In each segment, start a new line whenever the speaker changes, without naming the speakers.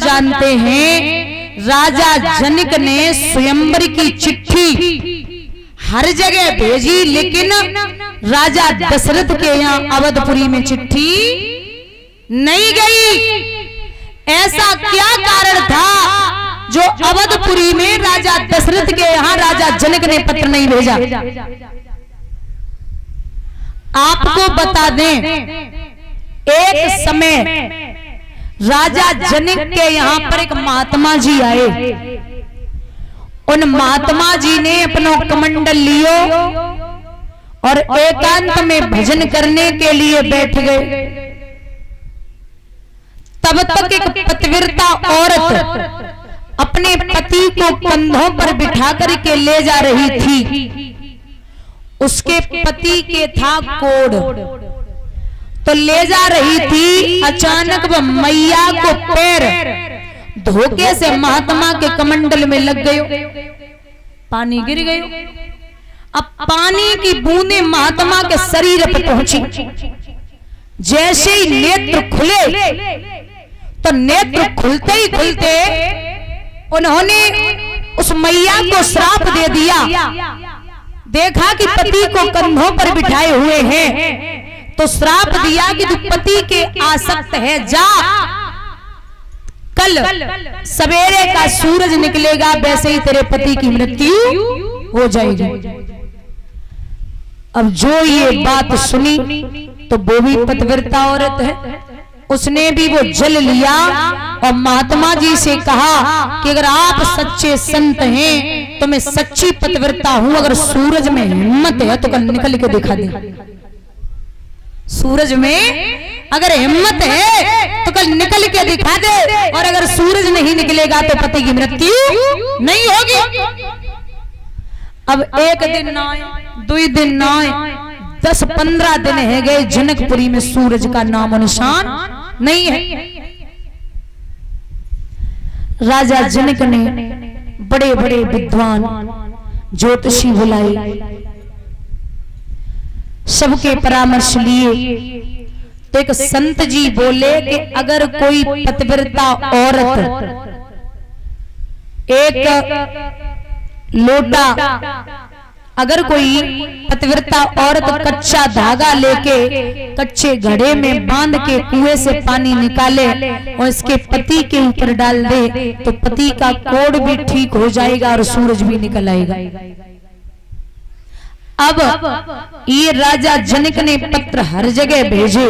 जानते हैं राजा जनक ने स्वयंवर की चिट्ठी हर जगह भेजी, लेकिन राजा दशरथ के यहाँ अवधपुरी में चिट्ठी नहीं गई। ऐसा क्या कारण था जो अवधपुरी में राजा दशरथ के यहाँ राजा जनक ने पत्र नहीं भेजा? आपको बता दें, एक समय राजा जनक के यहाँ पर एक महात्मा जी आए। उन महात्मा जी ने अपना कमंडल लियो और एकांत में भजन करने के लिए बैठ गए। तब तक एक पतिव्रता औरत अपने पति को कंधों पर बिठा कर के ले जा रही थी। उसके पति के था कोढ़, तो ले जा रही थी। अचानक वह मैया को पैर धोखे से महात्मा के कमंडल में लग गयो, पानी गिर गयो। अब पानी की बूंदें महात्मा के शरीर पर पहुंची। जैसे ही नेत्र खुले तो नेत्र खुलते ही खुलते उन्होंने उस मैया को श्राप दे दिया। देखा कि पति को कंधों पर बिठाए हुए हैं, तो श्राप दिया कि तू पति के आसक्त है, जा, कल सवेरे का सूरज निकलेगा वैसे ही तेरे पति की मृत्यु हो जाएगी। अब जो ये बात सुनी तो वो भी पतिव्रता औरत है, उसने भी वो जल लिया और महात्मा जी से कहा कि अगर आप सच्चे संत हैं तो मैं सच्ची पतिव्रता हूं, अगर सूरज में हिम्मत है तो कल निकल के दिखा दे। सूरज में अगर हिम्मत है तो कल निकल के दिखा दे, और अगर सूरज नहीं निकलेगा तो पति की मृत्यु नहीं होगी। अब एक दिन ना आए, 2 दिन ना आए, 10-15 दिन है गए, जनकपुरी में सूरज का नामो निशान नहीं है। राजा जनक ने बड़े बड़े विद्वान ज्योतिषी बुलाए, सबके परामर्श लिए। तो एक संत जी बोले कि अगर कोई पतिव्रता औरत एक लोटा, अगर कोई पतिव्रता औरत कच्चा धागा लेके कच्चे घड़े में बांध के कुएं से पानी निकाले और इसके पति के ऊपर डाल दे तो पति का कोढ़ भी ठीक हो जाएगा और सूरज भी निकल आएगा। अब ये राजा जनक ने पत्र हर जगह भेजे।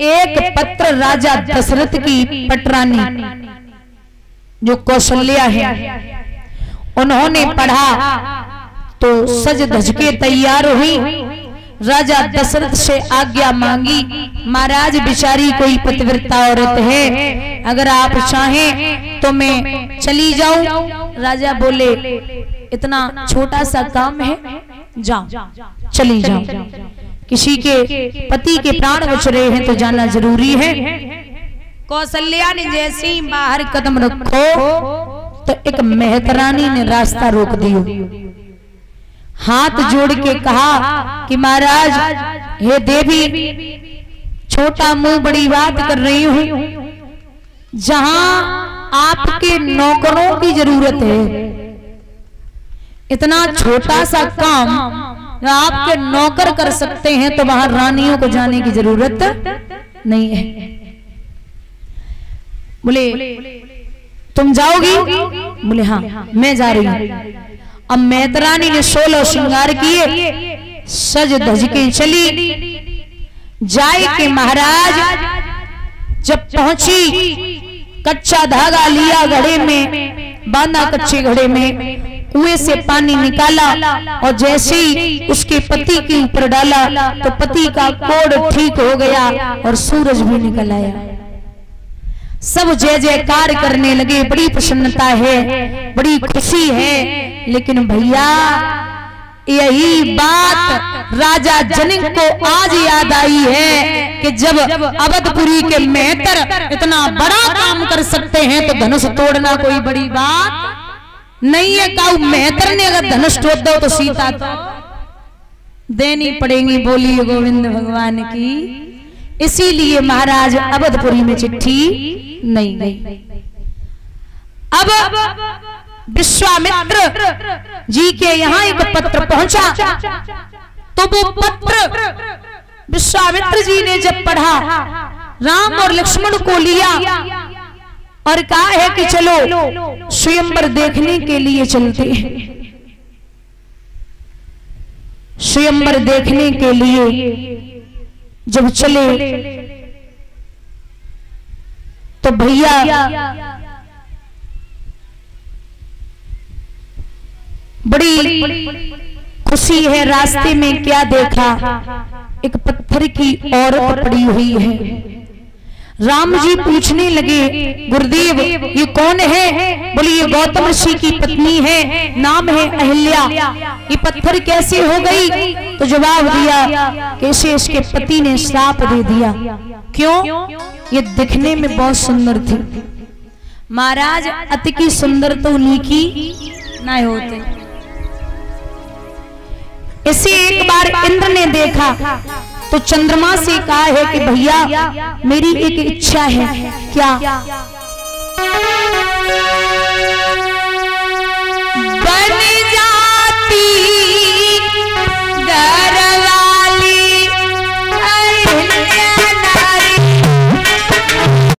एक पत्र राजा दशरथ की पटरानी जो कौशल्या है उन्होंने पढ़ा तो सज धज के तैयार हुई। राजा दशरथ से आज्ञा मांगी, महाराज बेचारी कोई पतिव्रता औरत है, अगर आप चाहें तो मैं चली जाऊं। राजा बोले इतना छोटा सा काम है, जाओ, चली जाओ। किसी के पति के प्राण बच रहे हैं तो जाना जरूरी है। कौशल्या ने जैसे ही बाहर कदम रखो तो एक मेहतरानी ने रास्ता रोक दियो, हाथ जोड़ के कहा कि महाराज, हे देवी, छोटा मुंह बड़ी बात कर रही हूं, जहां आपके नौकरों की जरूरत है, इतना छोटा सा काम आपके नौकर कर सकते हैं तो वहां रानियों को जाने की जरूरत नहीं है। बोले तुम जाओगी? बोले हाँ मैं जा रही हूं। अब मेहतरानी ने 16 श्रृंगार किए, सज धज के चली। जाए के महाराज जब पहुंची, कच्चा धागा लिया, घड़े में बांधा, कच्चे घड़े में कुएं से पानी निकाला और जैसे ही उसके पति के ऊपर डाला तो पति का कोढ़ ठीक हो गया और सूरज भी निकल आया। सब जय जयकार करने लगे, बड़ी प्रसन्नता है, बड़ी खुशी है। लेकिन भैया यही बात राजा जनक को आज याद आई है कि जब अवधपुरी के मेहतर इतना बड़ा काम कर सकते हैं तो धनुष तोड़ना कोई बड़ी बात नहीं है। काऊ मेहतर ने अगर धनुष तोड़ दो तो सीता तो देनी पड़ेगी। बोलिए गोविंद भगवान की। इसीलिए महाराज अवधपुरी में चिट्ठी नहीं। अब विश्वामित्र जी के यहाँ एक पत्र पहुंचा, तो वो पत्र विश्वामित्र जी ने जब पढ़ा, राम और लक्ष्मण को लिया और कहा है कि चलो स्वयंवर देखने के लिए चलते हैं। स्वयंवर देखने के लिए जब चले तो भैया बड़ी खुशी है। रास्ते में क्या देखा, एक पत्थर की औरत पड़ी हुई है। राम जी पूछने लगे, गुरुदेव ये कौन है? बोले ये गौतम ऋषि की पत्नी है, नाम है अहिल्या। ये पत्थर कैसे हो गई? तो जवाब दिया, कैसे इसके पति ने श्राप दे दिया। क्यों? ये दिखने में बहुत सुंदर थी। महाराज अति की सुंदर तो लिखी ना होते। इसे एक बार इंद्र ने देखा तो चंद्रमा से कहा है कि भैया मेरी एक इच्छा है। क्या?